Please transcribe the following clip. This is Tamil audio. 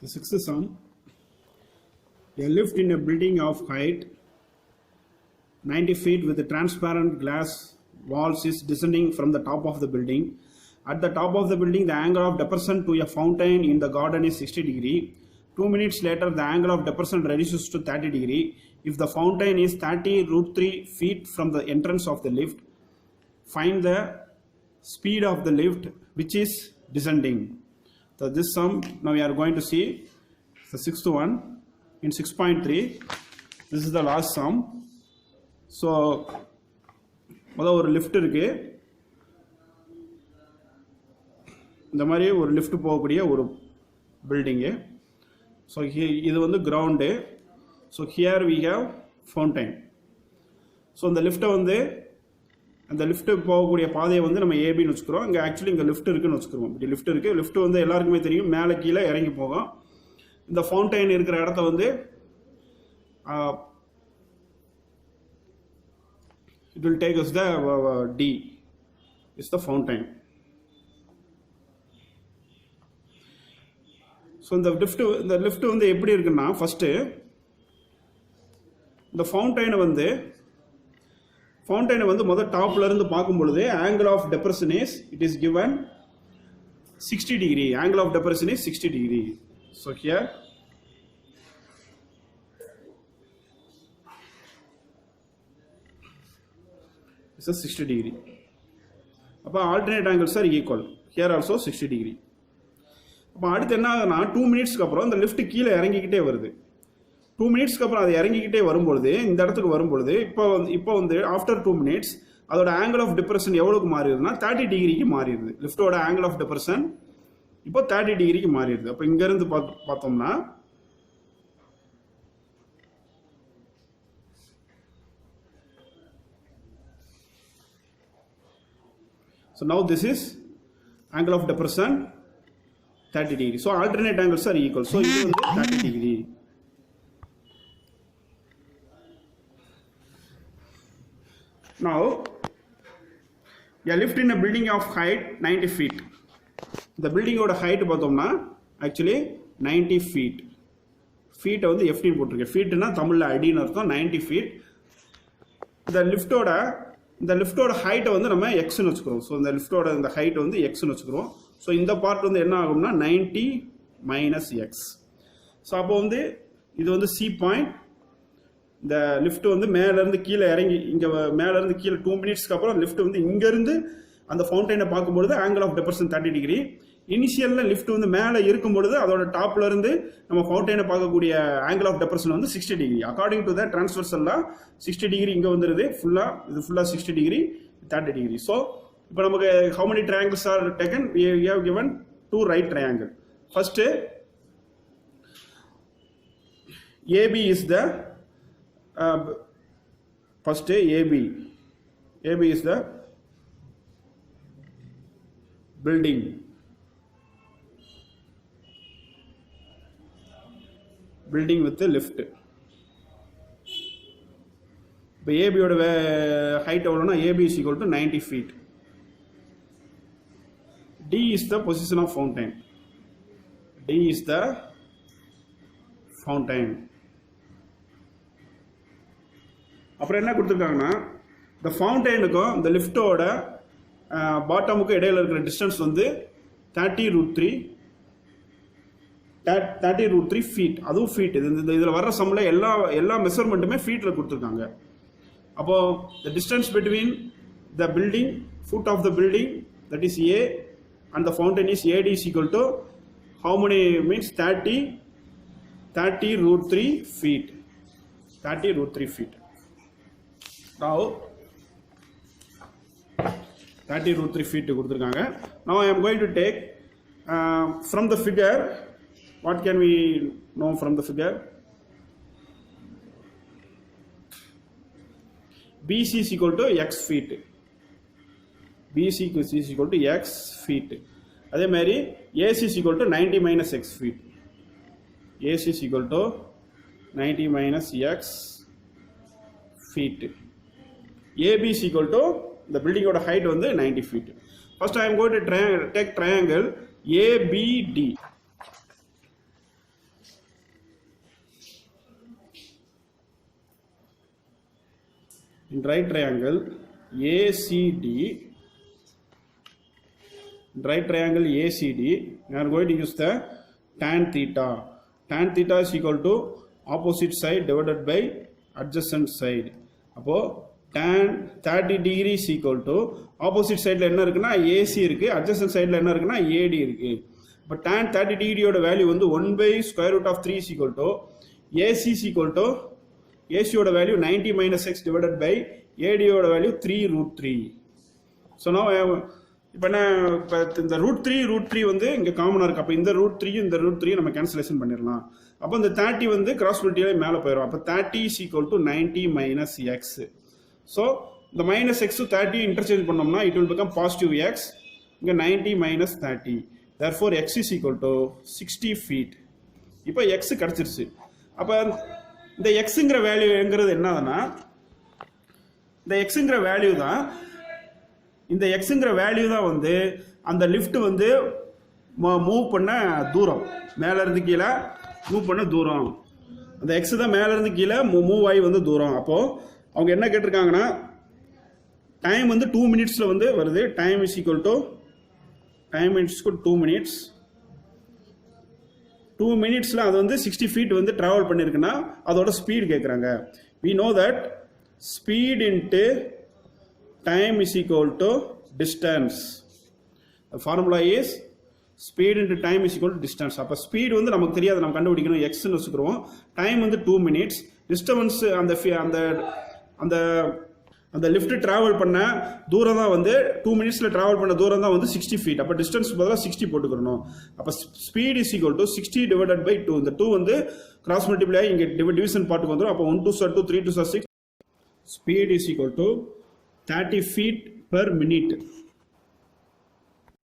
The sixth sum. A lift in a building of height 90 feet with transparent glass walls is descending from the top of the building. At the top of the building, the angle of depression to a fountain in the garden is 60 degree. 2 minutes later, the angle of depression reduces to 30 degree. If the fountain is 30√3 feet from the entrance of the lift, find the speed of the lift which is descending. So this sum now we are going to see the sixth one in 6.3. This is the last sum. So முதல்ல ஒரு லிஃப்ட் இருக்கு. இந்த மாதிரி ஒரு லிஃப்ட் போகக்கூடிய ஒரு பில்டிங்கு. ஸோ இது வந்து ground. So here we have fountain. So இந்த லிஃப்ட்டை வந்து அந்த லிஃப்ட்டு போகக்கூடிய பாதையை வந்து நம்ம ஏபின்னு வச்சுக்கிறோம். இங்கே ஆக்சுவலி இங்கே லிஃப்ட் இருக்குன்னு வச்சுக்கிறோம். இப்படி லிஃப்ட் இருக்குது. லிஃப்ட் வந்து எல்லாருக்குமே தெரியும், மேலே கீழே இறங்கி போகும். இந்த ஃபவுண்டைன் இருக்கிற இடத்த வந்து it will take us the D is the fountain. So இந்த லிஃப்ட் வந்து எப்படி இருக்குன்னா, ஃபர்ஸ்ட் இந்த ஃபவுண்டைனை வந்து முதல் டாப்ல இருந்து பார்க்கும் பொழுது angle of depression is it is given 60 degree. Angle of depression is 60 degree. So here is a 60 degree. அப்போ alternate angles are equal. Here also 60 degree. அப்போ அடுத்து என்ன ஆகுதுன்னா 2 மினிட்ஸ்க்கு அப்புறம் இந்த லிஃப்ட் கீழே இறங்கிக்கிட்டே வருது. 2 மினிட்ஸ்க்கு அப்புறம் அது இறங்கிக்கிட்டே வரும்பொழுது இந்த இடத்துக்கு வரும்பொழுது இப்போ வந்து ஆஃப்டர் 2 மினிட்ஸ் அதோட ஆங்கிள் ஆஃப் டிப்ரெஷன் எவ்வளோக்கு மாறிடுதுன்னா 30 டிகிரிக்கு மாறிடுது. லிஃப்டோட ஆங்கிள் ஆஃப் டிப்ரெஷன் இப்போ 30 டிகிரிக்கு மாறிடுது. அப்போ இங்கேருந்து பார்த்தோம்னா so now this is angle of depression 30 degree. So alternate angles are equal. So இது வந்து 30 degree. Now a lift in a building of height 90 feet. The building ஓட height பார்த்தோம்னா actually 90 feet. feet வந்து F போட்டிருக்கு. feetனா தமிழ்ல அடின்னு அர்த்தம். 90 feet. இந்த லிஃப்டோட ஹைட்டை வந்து நம்ம எக்ஸ்னு வச்சுக்கிறோம். ஸோ இந்த லிஃப்டோட இந்த ஹைட் வந்து எக்ஸ்னு வச்சுக்கிறோம். ஸோ இந்த பார்ட் வந்து என்ன ஆகும்னா 90 மைனஸ் எக்ஸ். ஸோ அப்போ வந்து இது வந்து சி பாயிண்ட். இந்த லிஃப்ட் வந்து மேலேருந்து கீழே இறங்கி இங்கே மேலேருந்து கீழே 2 மினிட்ஸ்க்கு அப்புறம் லிஃப்ட் வந்து இங்கேருந்து அந்த ஃபவுண்டைனை பார்க்கும்பொழுது ஆங்கிள் ஆஃப் டெப்ரெஷன் 30 டிகிரி. இனிஷியலில் லிஃப்ட் வந்து மேலே இருக்கும் பொழுது அதோட டாப்ல இருந்து நம்ம ஃபவுண்டைனை பார்க்கக்கூடிய ஆங்கிள் ஆஃப் டெப்ரெஷன் வந்து 60 டிகிரி. அக்கார்டிங் டு த டிரான்ஸ்வர்சல்லாம் 60 டிகிரி இங்கே வந்துருது. இது ஃபுல்லாக 60 டிகிரி 30 டிகிரி. ஸோ இப்போ நமக்கு how many triangles are taken? We have given 2 right triangle. First AB is the first AB is the building. Building with the lift. இப்போ ஏபியோட ஹைட் எவ்வளோனா AB is equal to 90 feet. D is the position of fountain. D is the fountain. அப்புறம் என்ன கொடுத்துருக்காங்கன்னா, இந்த ஃபவுண்டைனுக்கும் இந்த லிஃப்டோட பாட்டமுக்கும் இடையில இருக்கிற டிஸ்டன்ஸ் வந்து 30√3 ஃபீட். அதுவும் ஃபீட். இதில் வர்ற சம்மில் எல்லா மெஷர்மெண்ட்டுமே ஃபீட்டில் கொடுத்துருக்காங்க. அப்போ the distance between the building, foot of the building, that is A, and the fountain is AD is equal to how many means 30√3 feet. 30√3 feet. Now 30√3 feet கொடுத்துருக்காங்க. Now I am going to take from the figure. What can we know from the figure? BC is equal to x feet. BC is equal to x feet. அதே மாதிரி AC is equal to 90 minus x feet. AC is equal to 90 minus x feet. AB is equal to the building oda height வந்து 90 feet. First I am going to take triangle ABD. in right triangle ACD, right triangle ACD, we are going to use the tan theta. Tan theta is equal to opposite side divided by adjacent side. அப்போ tan 30 degree is equal to opposite sideல என்ன இருக்குன்னா AC இருக்கு, adjacent sideல என்ன இருக்குன்னா AD இருக்கு. இப்போ tan 30 degree ஓட வேல்யூ வந்து 1 by square root of 3 is equal to AC is equal to AC ஓட value 90 minus x divided by AD ஓட வேல்யூ 3 root 3. So now இப்போ இந்த ரூட் த்ரீ வந்து இங்கே காமனாக இருக்குது. அப்போ இந்த ரூட் த்ரீ நம்ம கேன்சலேஷன் பண்ணிடலாம். அப்போ இந்த 30 வந்து கிராஸ் மல்டிப்ளை மேலே போயிடும். அப்போ 30 is equal to 90 minus x. So இந்த மைனஸ் எக்ஸ் 30 இன்டர்சேஞ்ச் பண்ணோம்னா it will become positive X. இங்கே 90 minus 30. therefore x is equal to 60 feet. இப்போ எக்ஸ் கிடச்சிருச்சு. அப்போ இந்த எக்ஸுங்கிற வேல்யூங்கிறது என்னதுன்னா இந்த எக்ஸுங்கிற வேல்யூ தான் இந்த எக்ஸுங்கிற வேல்யூ தான் வந்து அந்த லிஃப்ட் வந்து மூவ் பண்ண தூரம், மேலேருந்து கீழே மூவ் பண்ண தூரம். அந்த எக்ஸ் தான் மேலேருந்து கீழே மூவ் ஆகி வந்து தூரம். அப்போது அவங்க என்ன கேட்டிருக்காங்கன்னா டைம் வந்து 2 minutesல வந்து வருது. Time is equal to 2 minutes. 2 minutesல அது வந்து 60 feet வந்து ட்ராவல் பண்ணியிருக்குன்னா அதோட ஸ்பீடு கேட்குறாங்க. we know that speed into time is equal to distance. The formula is speed into time is equal to distance. அப்போ ஸ்பீடு வந்து நமக்கு தெரியாது, நம்ம கண்டுபிடிக்கணும். எக்ஸ்ன்னு வச்சுக்கிறோம். டைம் வந்து 2 minutes. டிஸ்டன்ஸ் அந்த லிஃப்ட் ட்ராவல் பண்ண தூரம் தான் வந்து 2 minutesல ட்ராவல் பண்ண தூரம் தான் வந்து 60 feet. அப்போ டிஸ்டன்ஸ் பதிலாக 60 போட்டுக்கிறணும். அப்போ speed is equal to 60 divided by 2. இந்த 2 வந்து கிராஸ் மல்டிப்ளை இங்கே டிவிஷன் பார்ட்டுக்கு வந்துடும். அப்போ 1 2 2 3 2 6. Speed is equal to 30 feet per minute.